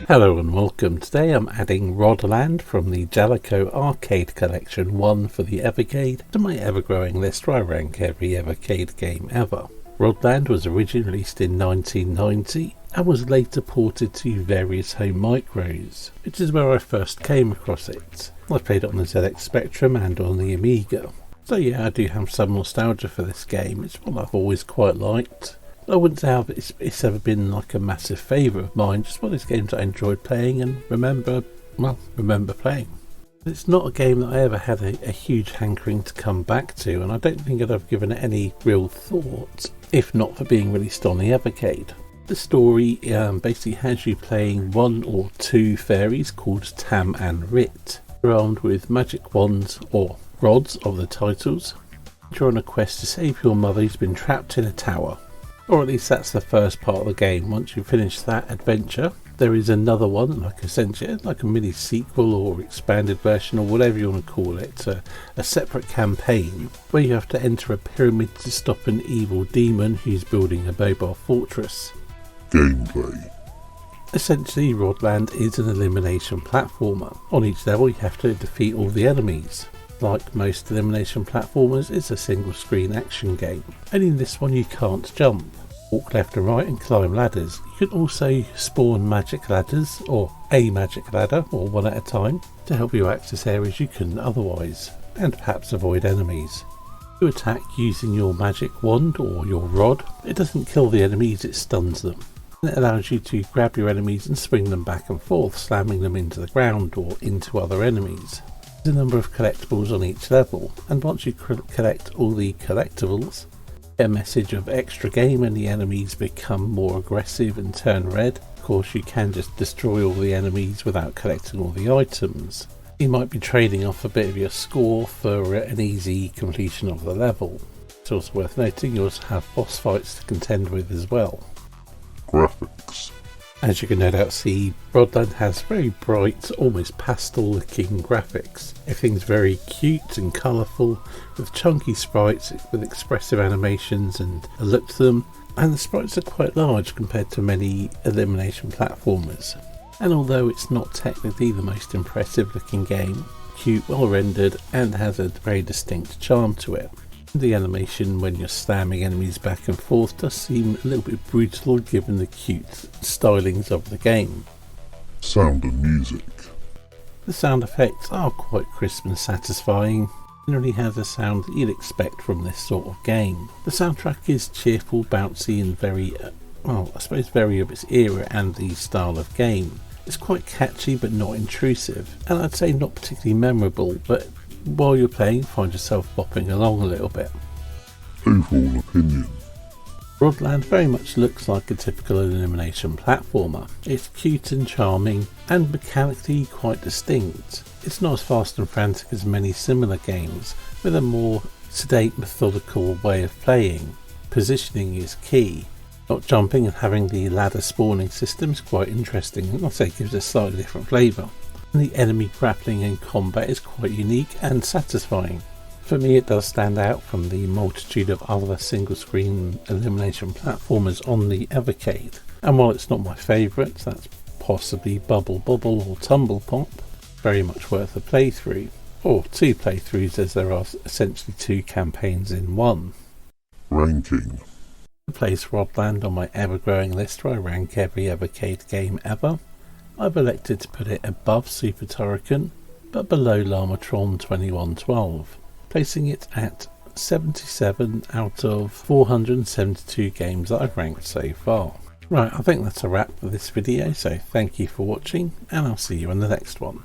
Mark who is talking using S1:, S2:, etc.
S1: Hello and welcome. Today I'm adding Rodland from the Jellicoe Arcade Collection 1 for the Evercade to my ever-growing list where I rank every Evercade game ever. Rodland was originally released in 1990 and was later ported to various home micros, which is where I first came across it. I played it on the ZX Spectrum and on the Amiga. So yeah, I do have some nostalgia for this game. It's one I've always quite liked. I wouldn't say it's ever been like a massive favourite of mine, just one of those games I enjoyed playing and remember playing. It's not a game that I ever had a huge hankering to come back to, and I don't think I'd have given it any real thought if not for being released on the Evercade. The story basically has you playing one or two fairies called Tam and Rit. They're armed with magic wands or rods of the titles. You're on a quest to save your mother who's been trapped in a tower. Or at least that's the first part of the game. Once you finish that adventure, there is another one, like a mini sequel or expanded version or whatever you want to call it, a separate campaign where you have to enter a pyramid to stop an evil demon who's building a mobile fortress.
S2: Gameplay.
S1: Essentially, Rodland is an elimination platformer. On each level you have to defeat all the enemies. Like most elimination platformers, it's a single screen action game, and in this one you can't jump. Walk left and right and climb ladders. You can also spawn magic ladders, or a magic ladder, or one at a time, to help you access areas you couldn't otherwise, and perhaps avoid enemies. You attack using your magic wand or your rod. It doesn't kill the enemies, it stuns them. And it allows you to grab your enemies and swing them back and forth, slamming them into the ground or into other enemies. There's a number of collectibles on each level, and once you collect all the collectibles, a message of extra game and the enemies become more aggressive and turn red. Of course, you can just destroy all the enemies without collecting all the items. You might be trading off a bit of your score for an easy completion of the level. It's also worth noting you also have boss fights to contend with as well.
S2: Graphics.
S1: As you can no doubt see, Rodland has very bright, almost pastel looking graphics. Everything's very cute and colourful, with chunky sprites with expressive animations and a look to them, and the sprites are quite large compared to many elimination platformers. And although it's not technically the most impressive looking game, cute, well rendered, and has a very distinct charm to it. The animation when you're slamming enemies back and forth does seem a little bit brutal given the cute stylings of the game.
S2: Sound and music.
S1: The sound effects are quite crisp and satisfying. It really has a sound that you'd expect from this sort of game. The soundtrack is cheerful, bouncy and very, very of its era and the style of game. It's quite catchy but not intrusive, and I'd say not particularly memorable, but while you're playing, find yourself bopping along a little bit.
S2: Overall opinion.
S1: Rodland very much looks like a typical elimination platformer. It's cute and charming and mechanically quite distinct. It's not as fast and frantic as many similar games, with a more sedate, methodical way of playing. Positioning is key. Not jumping and having the ladder spawning system is quite interesting, and I'd say it gives a slightly different flavour. The enemy grappling and combat is quite unique and satisfying. For me, it does stand out from the multitude of other single screen elimination platformers on the Evercade. And while it's not my favourite, that's possibly Bubble Bobble or Tumble Pop, very much worth a playthrough, or two playthroughs as there are essentially two campaigns in one.
S2: Ranking.
S1: I place Rodland on my ever-growing list where I rank every Evercade game ever. I've elected to put it above Super Turrican, but below Lamatron 2112, placing it at 77 out of 472 games that I've ranked so far. Right, I think that's a wrap for this video, so thank you for watching, and I'll see you in the next one.